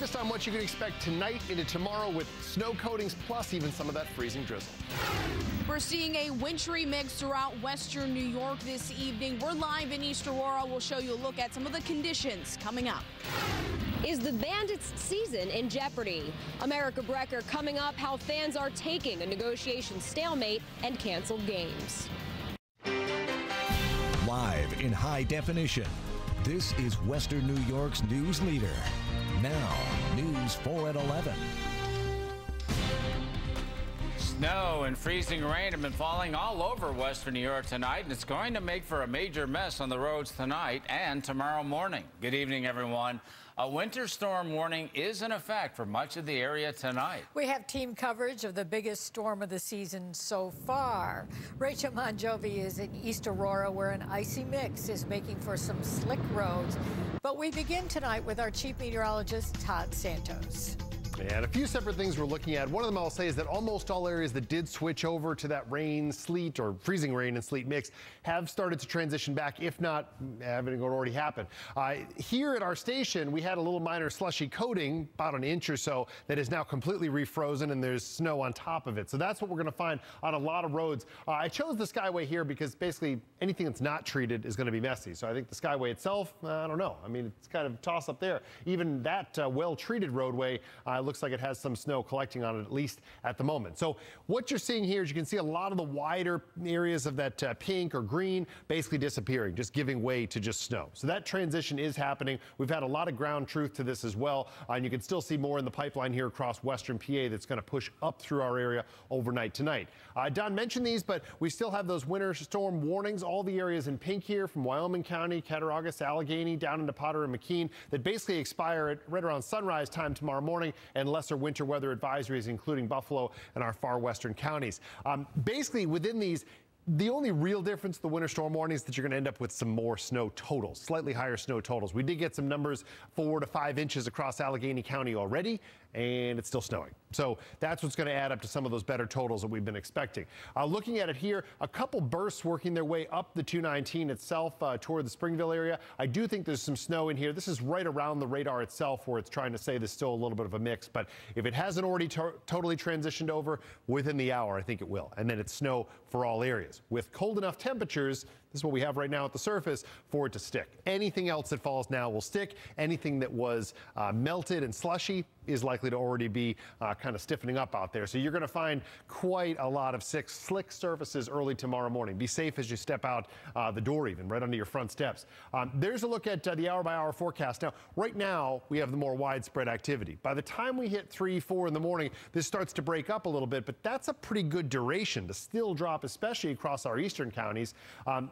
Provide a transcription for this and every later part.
latest on what you can expect tonight into tomorrow with snow coatings plus even some of that freezing drizzle. We're seeing a wintry mix throughout western New York this evening. We're live in East Aurora. We'll show you a look at some of the conditions coming up. Is the Bandits' season in jeopardy? America Brecker coming up, how fans are taking a negotiation stalemate and canceled games. Live in high definition, this is Western New York's news leader. Now, News 4 at 11. Snow and freezing rain have been falling all over western New York tonight, and it's going to make for a major mess on the roads tonight and tomorrow morning. Good evening, everyone. A winter storm warning is in effect for much of the area tonight. We have team coverage of the biggest storm of the season so far. Rachel Monjovi is in East Aurora, where an icy mix is making for some slick roads. But we begin tonight with our chief meteorologist, Todd Santos. And a few separate things we're looking at. One of them I'll say is that almost all areas that did switch over to that rain, sleet, or freezing rain and sleet mix have started to transition back, if not having already happened. Here at our station, we had a little minor slushy coating, about an inch or so, that is now completely refrozen, and there's snow on top of it. So that's what we're going to find on a lot of roads. I chose the Skyway here because basically anything that's not treated is going to be messy. So I think the Skyway itself, I don't know. I mean, it's kind of a toss up there. Even that well-treated roadway looks like it has some snow collecting on it, at least at the moment. So what you're seeing here is you can see a lot of the wider areas of that pink or green basically disappearing, just giving way to just snow. So that transition is happening. We've had a lot of ground truth to this as well, and you can still see more in the pipeline here across western PA that's going to push up through our area overnight tonight. Don mentioned these, but we still have those winter storm warnings. All the areas in pink here from Wyoming County, Cattaraugus, Allegheny, down into Potter and McKean that basically expire at right around sunrise time tomorrow morning, and lesser winter weather advisories, including Buffalo and our far western counties. Basically, within these, the only real difference, the winter storm warning, is that you're going to end up with some more snow totals, slightly higher snow totals. We did get some numbers 4 to 5 inches across Allegheny County already, and it's still snowing. So that's what's going to add up to some of those better totals that we've been expecting. Looking at it here, a couple bursts working their way up the 219 itself toward the Springville area. I do think there's some snow in here. This is right around the radar itself where it's trying to say there's still a little bit of a mix. But if it hasn't already totally transitioned over within the hour, I think it will. And then it's snow for all areas. With cold enough temperatures, this is what we have right now at the surface, for it to stick. Anything else that falls now will stick. Anything that was melted and slushy is likely to already be kind of stiffening up out there. So you're going to find quite a lot of slick surfaces early tomorrow morning. Be safe as you step out the door, even right under your front steps. There's a look at the hour-by-hour forecast. Now, right now, we have the more widespread activity. By the time we hit 3, 4 in the morning, this starts to break up a little bit, but that's a pretty good duration to still drop, especially across our eastern counties.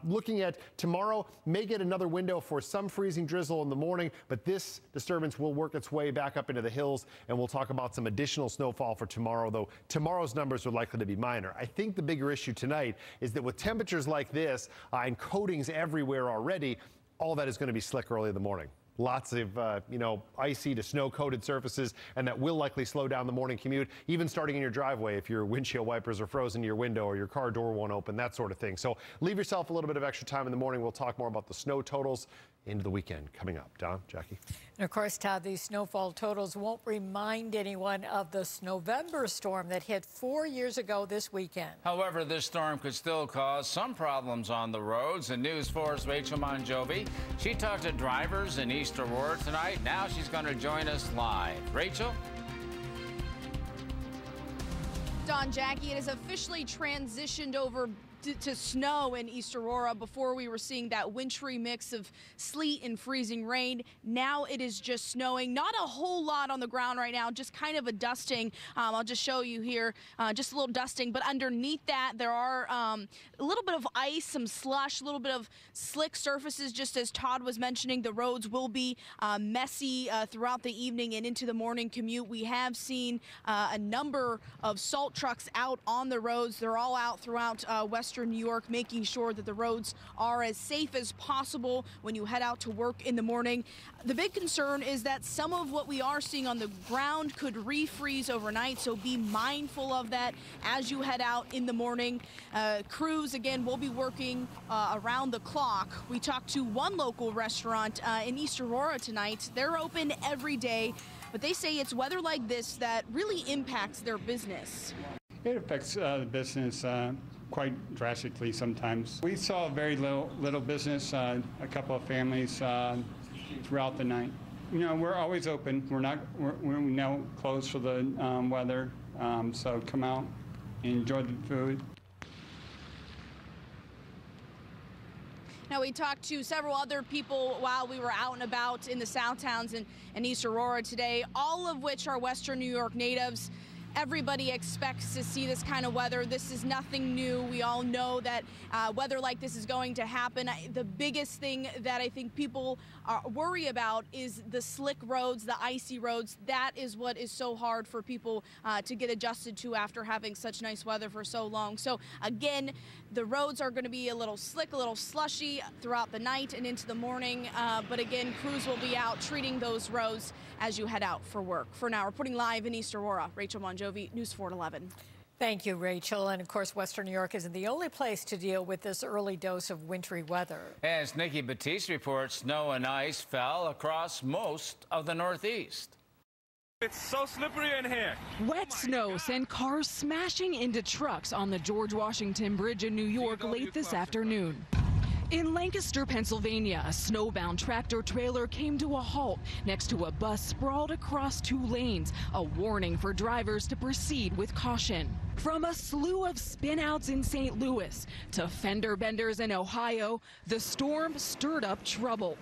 Looking at tomorrow, may get another window for some freezing drizzle in the morning, but this disturbance will work its way back up into the hills, and we'll talk about some additional snowfall for tomorrow, though tomorrow's numbers are likely to be minor. I think the bigger issue tonight is that with temperatures like this and coatings everywhere already, all that is going to be slick early in the morning. Lots of, icy to snow-coated surfaces, and that will likely slow down the morning commute, even starting in your driveway if your windshield wipers are frozen to your window or your car door won't open, that sort of thing. So leave yourself a little bit of extra time in the morning. We'll talk more about the snow totals into the weekend coming up. Don, Jackie. And of course, Todd, these snowfall totals won't remind anyone of the Snowember storm that hit 4 years ago this weekend. However, this storm could still cause some problems on the roads. And News 4's Rachel Monjovi, she talked to drivers in East Aurora tonight. Now she's going to join us live. Rachel? Don, Jackie, it has officially transitioned over to snow in East Aurora. Before, we were seeing that wintry mix of sleet and freezing rain. Now it is just snowing. Not a whole lot on the ground right now, just kind of a dusting. I'll just show you here, just a little dusting. But underneath that, there are a little bit of ice, some slush, a little bit of slick surfaces. Just as Todd was mentioning, the roads will be messy throughout the evening and into the morning commute. We have seen a number of salt trucks out on the roads. They're all out throughout western New York, making sure that the roads are as safe as possible when you head out to work in the morning. The big concern is that some of what we are seeing on the ground could refreeze overnight, so be mindful of that as you head out in the morning. Crews, again, will be working around the clock. We talked to one local restaurant in East Aurora tonight. They're open every day. but they say it's weather like this that really impacts their business. It affects the business quite drastically sometimes. We saw very little business, a couple of families throughout the night. You know, we're always open. We're now closed for the weather, so come out and enjoy the food. Now, we talked to several other people while we were out and about in the South Towns and East Aurora today, all of which are Western New York natives. Everybody expects to see this kind of weather. This is nothing new. We all know that weather like this is going to happen. The biggest thing that I think people worry about is the slick roads, the icy roads. That is what is so hard for people to get adjusted to after having such nice weather for so long. So again, the roads are going to be a little slick, a little slushy throughout the night and into the morning. But again, crews will be out treating those roads as you head out for work. For now, reporting live in East Aurora, Rachel Monjovi, News 4 at 11. Thank you, Rachel. And of course, Western New York isn't the only place to deal with this early dose of wintry weather. As Nikki Batiste reports, snow and ice fell across most of the Northeast. It's so slippery in here. Wet snow sent cars smashing into trucks on the George Washington Bridge in New York late this afternoon. In Lancaster, Pennsylvania, a snowbound tractor trailer came to a halt next to a bus sprawled across 2 lanes, a warning for drivers to proceed with caution. From a slew of spinouts in St. Louis to fender benders in Ohio, the storm stirred up trouble.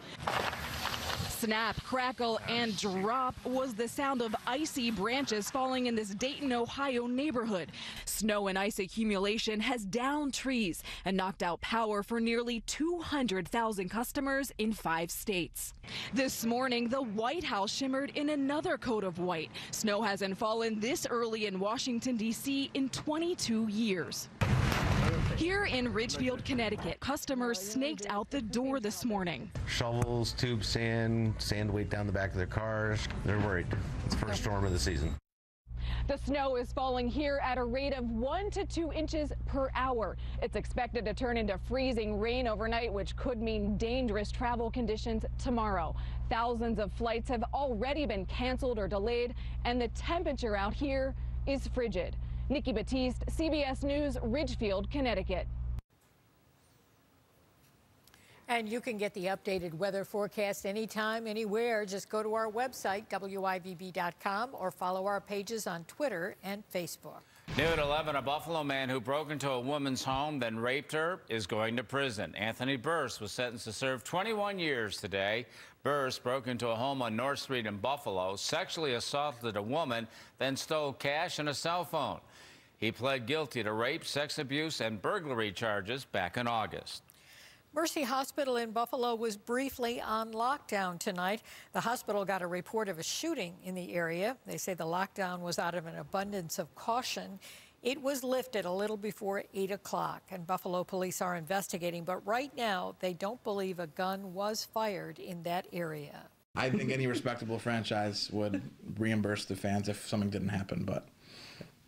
Snap, crackle, and drop was the sound of icy branches falling in this Dayton, Ohio neighborhood. Snow and ice accumulation has downed trees and knocked out power for nearly 200,000 customers in 5 states. This morning, the White House shimmered in another coat of white. Snow hasn't fallen this early in Washington, D.C. in 22 years. Here in Ridgefield, Connecticut, customers snaked out the door this morning. Shovels, tubes, sand weight down the back of their cars. They're worried. It's the first storm of the season. The snow is falling here at a rate of 1 to 2 inches per hour. It's expected to turn into freezing rain overnight, which could mean dangerous travel conditions tomorrow. Thousands of flights have already been canceled or delayed, and the temperature out here is frigid. Nikki Batiste, CBS News, Ridgefield, Connecticut. And you can get the updated weather forecast anytime, anywhere. Just go to our website, WIVB.com, or follow our pages on Twitter and Facebook. New at 11, a Buffalo man who broke into a woman's home, then raped her, is going to prison. Anthony Burse was sentenced to serve 21 years today. Burse broke into a home on North Street in Buffalo, sexually assaulted a woman, then stole cash and a cell phone. He pled guilty to rape, sex abuse, and burglary charges back in August. Mercy Hospital in Buffalo was briefly on lockdown tonight. The hospital got a report of a shooting in the area. They say the lockdown was out of an abundance of caution. It was lifted a little before 8 o'clock, and Buffalo police are investigating. But right now, they don't believe a gun was fired in that area. I think any respectable franchise would reimburse the fans if something didn't happen, but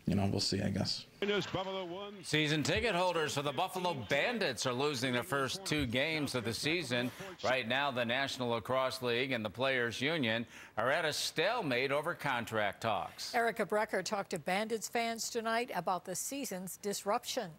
you know, we'll see, I guess. Season ticket holders for the Buffalo Bandits are losing their first 2 games of the season. Right now, the National Lacrosse League and the Players Union are at a stalemate over contract talks. Erica Brecker talked to Bandits fans tonight about the season's disruption.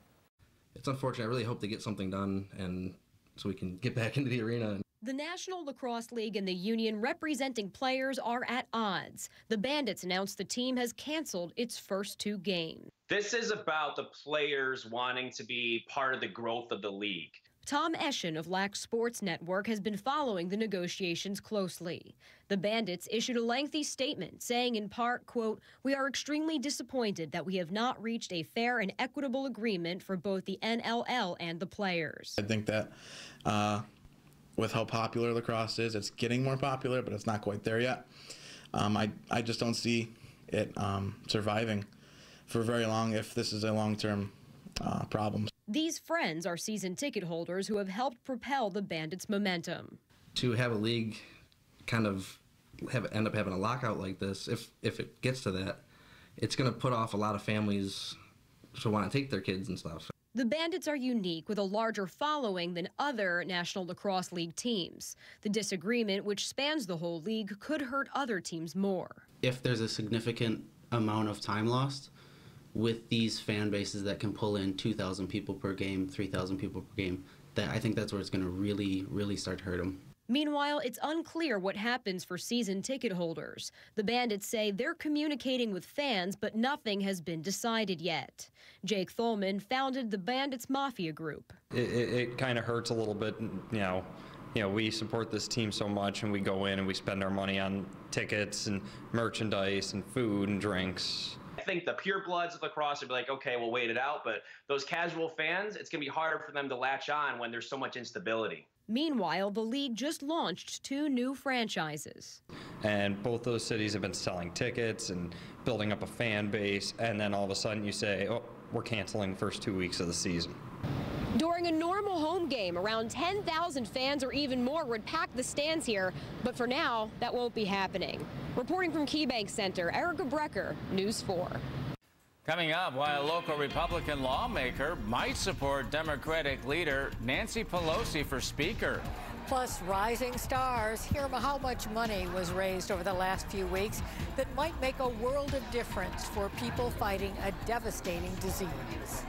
It's unfortunate. I really hope they get something done and so we can get back into the arena. The National Lacrosse League and the union representing players are at odds. The Bandits announced the team has canceled its first 2 games. This is about the players wanting to be part of the growth of the league. Tom Eschen of Lax Sports Network has been following the negotiations closely. The Bandits issued a lengthy statement saying in part, quote, "We are extremely disappointed that we have not reached a fair and equitable agreement for both the NLL and the players." I think that with how popular lacrosse is, it's getting more popular, but it's not quite there yet. I just don't see it surviving for very long if this is a long-term problem. These friends are season ticket holders who have helped propel the Bandits' momentum. To have a league kind of end up having a lockout like this, if it gets to that, it's going to put off a lot of families to want to take their kids and stuff. The Bandits are unique with a larger following than other National Lacrosse League teams. The disagreement, which spans the whole league, could hurt other teams more. if there's a significant amount of time lost with these fan bases that can pull in 2,000 people per game, 3,000 people per game, that I think that's where it's going to really start to hurt them. Meanwhile, it's unclear what happens for season ticket holders. The Bandits say they're communicating with fans, but nothing has been decided yet. Jake Tholman founded the Bandits Mafia Group. It kind of hurts a little bit, you know, we support this team so much, and we go in and we spend our money on tickets and merchandise and food and drinks. I think the purebloods of lacrosse would be like, okay, we'll wait it out. But those casual fans, it's going to be harder for them to latch on when there's so much instability. Meanwhile, the league just launched 2 new franchises. And both those cities have been selling tickets and building up a fan base, and then all of a sudden you say, oh, we're canceling the first 2 weeks of the season. During a normal home game, around 10,000 fans or even more would pack the stands here, but for now, that won't be happening. Reporting from KeyBank Center, Erica Brecker, News 4. Coming up, why a local Republican lawmaker might support Democratic leader Nancy Pelosi for Speaker. Plus, rising stars. Hear how much money was raised over the last few weeks that might make a world of difference for people fighting a devastating disease.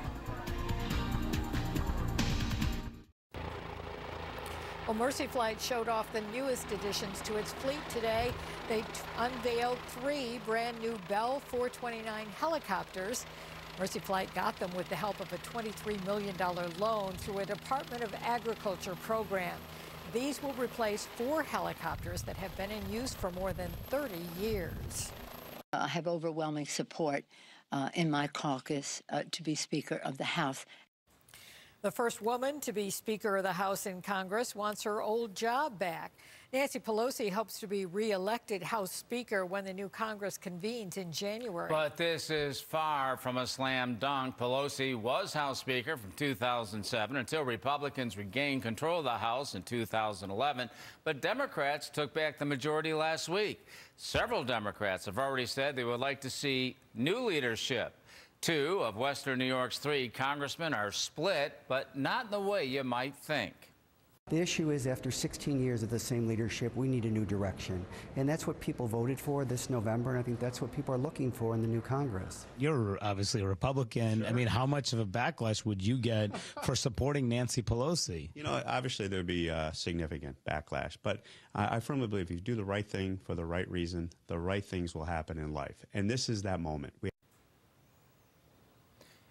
Well, Mercy Flight showed off the newest additions to its fleet today. They unveiled 3 brand new Bell 429 helicopters. Mercy Flight got them with the help of a $23 million loan through a Department of Agriculture program. These will replace 4 helicopters that have been in use for more than 30 years. I have overwhelming support in my caucus to be Speaker of the House. The first woman to be Speaker of the House in Congress wants her old job back. Nancy Pelosi hopes to be re-elected House Speaker when the new Congress convenes in January. But this is far from a slam dunk. Pelosi was House Speaker from 2007 until Republicans regained control of the House in 2011. But Democrats took back the majority last week. Several Democrats have already said they would like to see new leadership. 2 of Western New York's 3 congressmen are split, but not in the way you might think. The issue is, after 16 years of the same leadership, we need a new direction. And that's what people voted for this November, and I think that's what people are looking for in the new Congress. You're obviously a Republican. Sure. I mean, how much of a backlash would you get for supporting Nancy Pelosi? You know, obviously there'd be a significant backlash, but I firmly believe if you do the right thing for the right reason, the right things will happen in life. And this is that moment.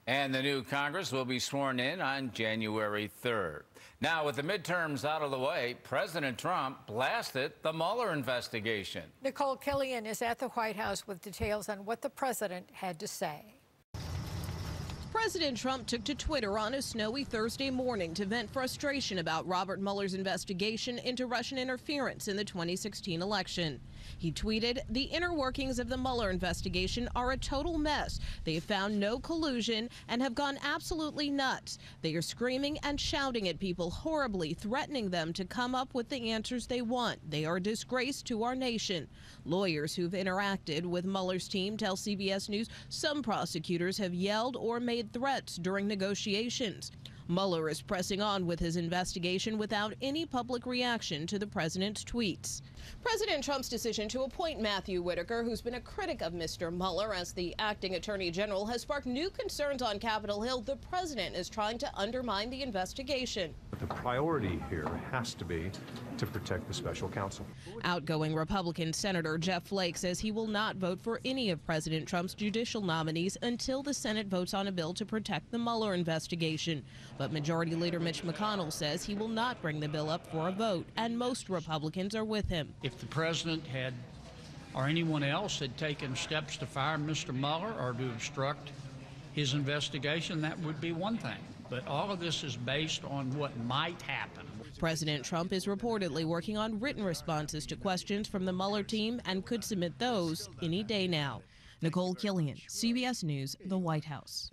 And the new Congress will be sworn in on January 3rd. Now, with the midterms out of the way, President Trump blasted the Mueller investigation. Nicole Killian is at the White House with details on what the president had to say. President Trump took to Twitter on a snowy Thursday morning to vent frustration about Robert Mueller's investigation into Russian interference in the 2016 election. He tweeted, "The inner workings of the Mueller investigation are a total mess. They have found no collusion and have gone absolutely nuts. They are screaming and shouting at people horribly, threatening them to come up with the answers they want. They are a disgrace to our nation." Lawyers who've interacted with Mueller's team tell CBS News some prosecutors have yelled or made threats during negotiations. Mueller is pressing on with his investigation without any public reaction to the president's tweets. President Trump's decision to appoint Matthew Whitaker, who's been a critic of Mr. Mueller as the acting attorney general, has sparked new concerns on Capitol Hill. The president is trying to undermine the investigation. The priority here has to be to protect the special counsel. Outgoing Republican Senator Jeff Flake says he will not vote for any of President Trump's judicial nominees until the Senate votes on a bill to protect the Mueller investigation. But Majority Leader Mitch McConnell says he will not bring the bill up for a vote, and most Republicans are with him. If the president had, or anyone else had taken steps to fire Mr. Mueller or to obstruct his investigation, that would be one thing. But all of this is based on what might happen. President Trump is reportedly working on written responses to questions from the Mueller team and could submit those any day now. Nicole Killian, CBS News, the White House.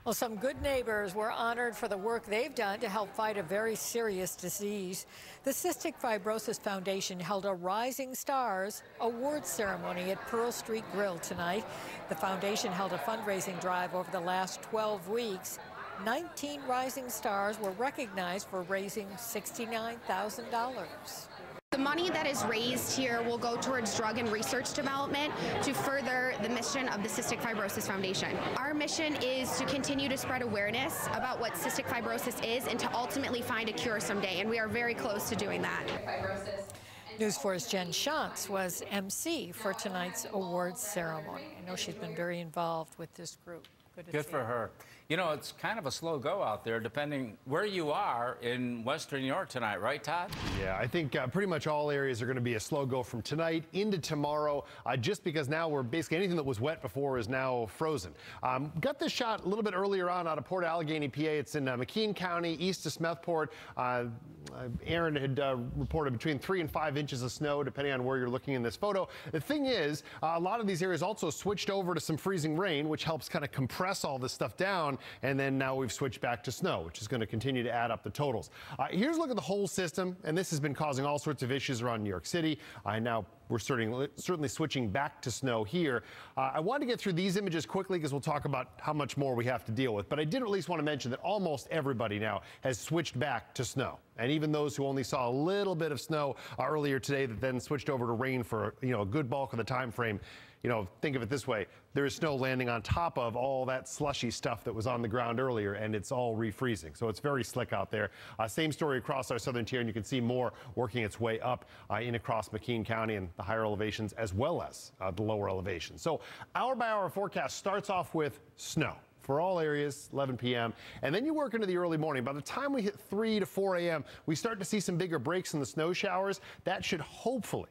Well, some good neighbors were honored for the work they've done to help fight a very serious disease. The Cystic Fibrosis Foundation held a Rising Stars awards ceremony at Pearl Street Grill tonight. The foundation held a fundraising drive over the last 12 weeks. 19 rising stars were recognized for raising $69,000. The money that is raised here will go towards drug and research development to further the mission of the Cystic Fibrosis Foundation. Our mission is to continue to spread awareness about what cystic fibrosis is and to ultimately find a cure someday, and we are very close to doing that. News 4's Jen Shantz was MC for tonight's awards ceremony. I know she's been very involved with this group. Good for her. You know, it's kind of a slow go out there, depending where you are in Western New York tonight, right, Todd? Yeah, I think pretty much all areas are going to be a slow go from tonight into tomorrow, just because now we're basically anything that was wet before is now frozen. Got this shot a little bit earlier on out of Port Allegheny, PA. It's in McKean County, east of Smethport. Aaron had reported between 3 and 5 inches of snow, depending on where you're looking in this photo. The thing is, a lot of these areas also switched over to some freezing rain, which helps kind of compress all this stuff down. And then now we've switched back to snow, which is going to continue to add up the totals. Here's a look at the whole system, and this has been causing all sorts of issues around New York City. Now we're certainly switching back to snow here. I want to get through these images quickly because we'll talk about how much more we have to deal with. But I did at least want to mention that almost everybody now has switched back to snow. And even those who only saw a little bit of snow earlier today that then switched over to rain for a good bulk of the time frame. Think of it this way. There is snow landing on top of all that slushy stuff that was on the ground earlier, and it's all refreezing. So it's very slick out there. Same story across our southern tier, and you can see more working its way up in across McKean County and the higher elevations as well as the lower elevations. So hour-by-hour forecast starts off with snow for all areas, 11 p.m. And then you work into the early morning. By the time we hit 3 to 4 a.m., we start to see some bigger breaks in the snow showers. That should hopefully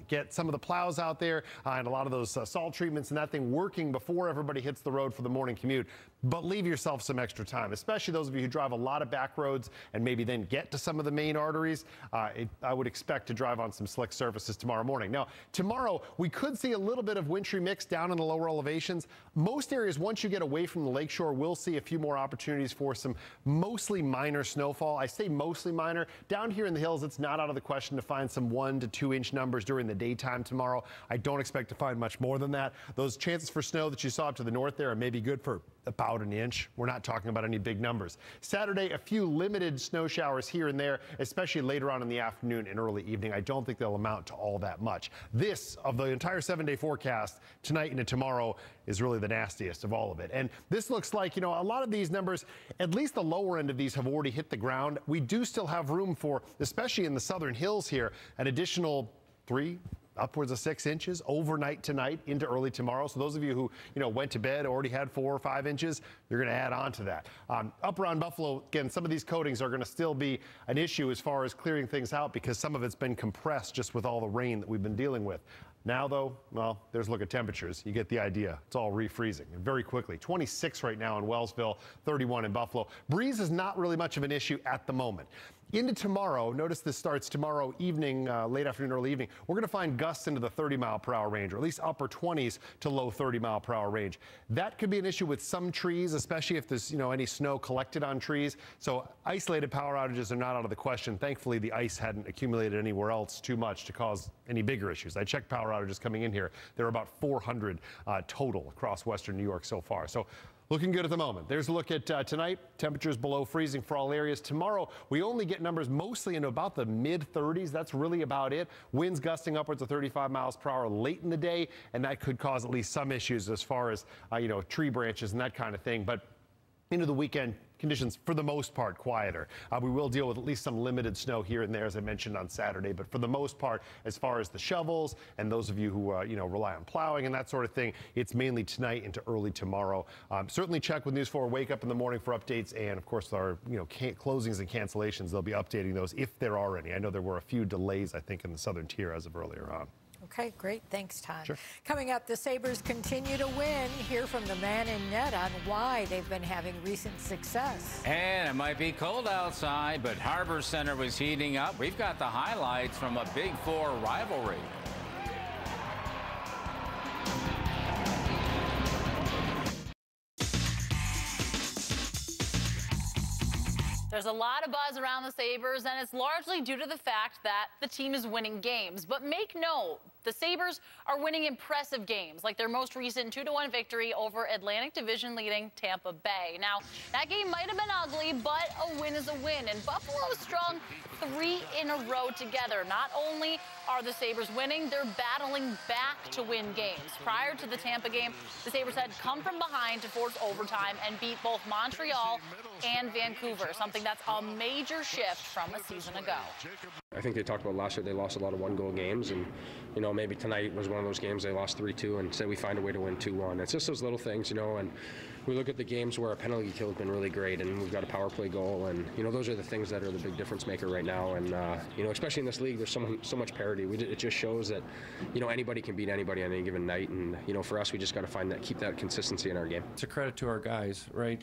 get some of the plows out there and a lot of those salt treatments and that thing working before everybody hits the road for the morning commute. But leave yourself some extra time, especially those of you who drive a lot of back roads and maybe then get to some of the main arteries. I would expect to drive on some slick surfaces tomorrow morning. Now, tomorrow, we could see a little bit of wintry mix down in the lower elevations. Most areas, once you get away from the lakeshore, will see a few more opportunities for some mostly minor snowfall. I say mostly minor. Down here in the hills, it's not out of the question to find some 1 to 2 inch numbers during the daytime tomorrow. I don't expect to find much more than that. Those chances for snow that you saw up to the north there are maybe good for about an inch. We're not talking about any big numbers. Saturday, a few limited snow showers here and there, especially later on in the afternoon and early evening. I don't think they'll amount to all that much. This, of the entire 7-day forecast, tonight into tomorrow, is really the nastiest of all of it. And this looks like, a lot of these numbers, at least the lower end of these have already hit the ground. We do still have room for, especially in the southern hills here, an additional 3, upwards of 6 inches overnight tonight into early tomorrow. So those of you who, went to bed, already had 4 or 5 inches, you're going to add on to that. Up around Buffalo, again, some of these coatings are going to still be an issue as far as clearing things out because some of it's been compressed just with all the rain that we've been dealing with. Now, though, well, there's a look at temperatures. You get the idea. It's all refreezing and very quickly. 26 right now in Wellsville, 31 in Buffalo. Breeze is not really much of an issue at the moment. Into tomorrow, notice this starts tomorrow evening, late afternoon, early evening. We're going to find gusts into the 30-mile-per-hour range, or at least upper 20s to low 30-mile-per-hour range. That could be an issue with some trees, especially if there's any snow collected on trees. So isolated power outages are not out of the question. Thankfully, the ice hadn't accumulated anywhere else too much to cause any bigger issues. I checked power outages coming in here. There are about 400 total across western New York so far. So looking good at the moment. There's a look at tonight. Temperatures below freezing for all areas. Tomorrow, we only get numbers mostly into about the mid-30s. That's really about it. Winds gusting upwards of 35 miles per hour late in the day, and that could cause at least some issues as far as, tree branches and that kind of thing. But into the weekend, conditions for the most part quieter. We will deal with at least some limited snow here and there, as I mentioned on Saturday, but for the most part, as far as the shovels and those of you who rely on plowing and that sort of thing, it's mainly tonight into early tomorrow. Certainly check with News 4 Wake Up in the morning for updates, and of course our closings and cancellations. They'll be updating those if there are any. I know there were a few delays, I think, in the southern tier as of earlier on. Okay, great. Thanks, Todd. Sure. Coming up, the Sabres continue to win. Hear from the man in net on why they've been having recent success. And it might be cold outside, but Harbor Center was heating up. We've got the highlights from a Big Four rivalry. There's a lot of buzz around the Sabres, and it's largely due to the fact that the team is winning games. But make note, The Sabres are winning impressive games, like their most recent 2-1 victory over Atlantic Division leading Tampa Bay. Now, that game might have been ugly, but a win is a win, and Buffalo is strong 3 in a row together. Not only are the Sabres winning, they're battling back to win games. Prior to the Tampa game, the Sabres had come from behind to force overtime and beat both Montreal and Vancouver, something that's a major shift from a season ago. I think they talked about last year they lost a lot of one-goal games, and maybe tonight was one of those games they lost 3-2 and said we find a way to win 2-1. It's just those little things, and we look at the games where our penalty kill has been really great, and we've got a power play goal, and those are the things that are the big difference maker right now. And especially in this league, there's so much parity. It just shows that anybody can beat anybody on any given night, and for us, we just got to keep that consistency in our game. It's a credit to our guys, right?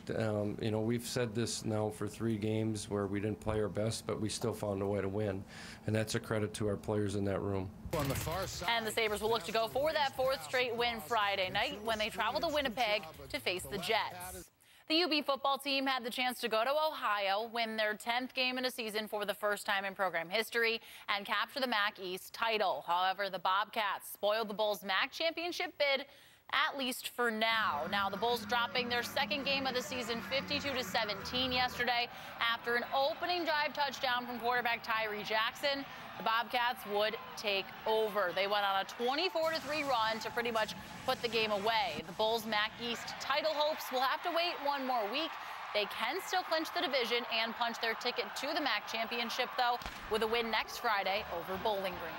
We've said this now for 3 games where we didn't play our best, but we still found a way to win, and that's a credit to our players in that room. On the far side. And the Sabres will look to go for that 4th straight win Friday night when they travel to Winnipeg to face the Jets. The UB football team had the chance to go to Ohio, win their 10th game in a season for the first time in program history, and capture the MAC East title. However, the Bobcats spoiled the Bulls' MAC championship bid, at least for now. Now, the Bulls dropping their 2nd game of the season 52-17 yesterday after an opening drive touchdown from quarterback Tyree Jackson. The Bobcats would take over. They went on a 24-3 run to pretty much put the game away. The Bulls' MAC East title hopes will have to wait one more week. They can still clinch the division and punch their ticket to the MAC championship, though, with a win next Friday over Bowling Green.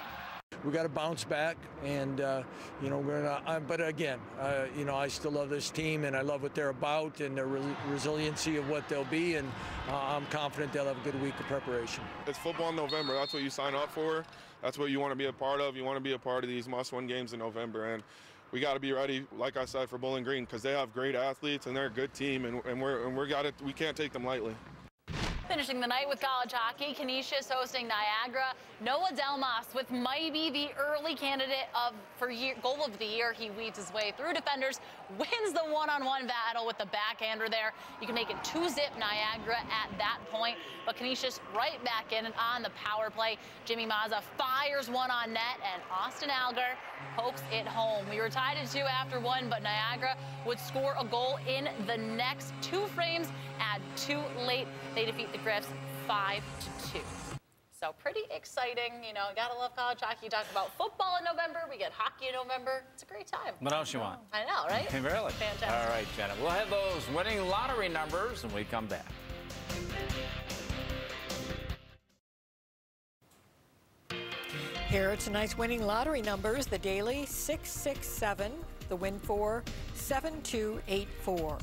We got to bounce back, and but again, I still love this team, and I love what they're about, and the resiliency of what they'll be, and I'm confident they'll have a good week of preparation. It's football in November. That's what you sign up for. That's what you want to be a part of. You want to be a part of these must-win games in November, and we got to be ready, like I said, for Bowling Green, because they have great athletes and they're a good team, and we can't take them lightly. Finishing the night with college hockey, Canisius hosting Niagara. Noah Delmas with might be the early candidate for goal of the year. He weaves his way through defenders, wins the one-on-one battle with the backhander there. You can make it 2-zip Niagara at that point, but Canisius right back in and on the power play. Jimmy Mazza fires one on net, and Austin Alger pokes it home. We were tied at 2 after 1, but Niagara would score a goal in the next 2 frames at 2 late. They defeat the Griffs 5-2. So pretty exciting. Gotta love college hockey. You talk about football in November. We get hockey in November. It's a great time. What else you want? I know, right? Really? Fantastic. All right, Jenna. We'll have those winning lottery numbers when we come back. Here are tonight's winning lottery numbers. The daily 667, the win for 7284.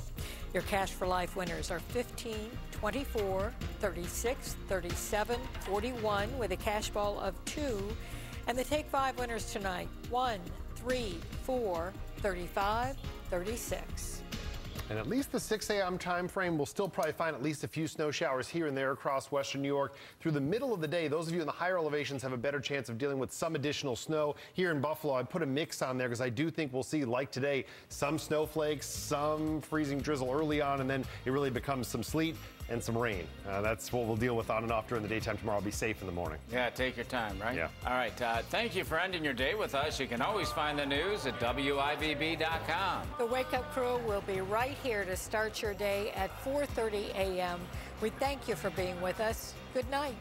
Your cash for life winners are 15, 24, 36, 37, 41 with a cash ball of 2. And the take 5 winners tonight, 1, 3, 4, 35, 36. And at least the 6 a.m. time frame, we'll still probably find at least a few snow showers here and there across western New York. Through the middle of the day, those of you in the higher elevations have a better chance of dealing with some additional snow. Here in Buffalo, I put a mix on there because I do think we'll see, like today, some snowflakes, some freezing drizzle early on, and then it really becomes some sleet and some rain. That's what we'll deal with on and off during the daytime tomorrow. Be safe in the morning. Yeah, take your time, right? Yeah. All right. Thank you for ending your day with us. You can always find the news at WIBB.com. The Wake Up Crew will be right here to start your day at 4:30 a.m. We thank you for being with us. Good night.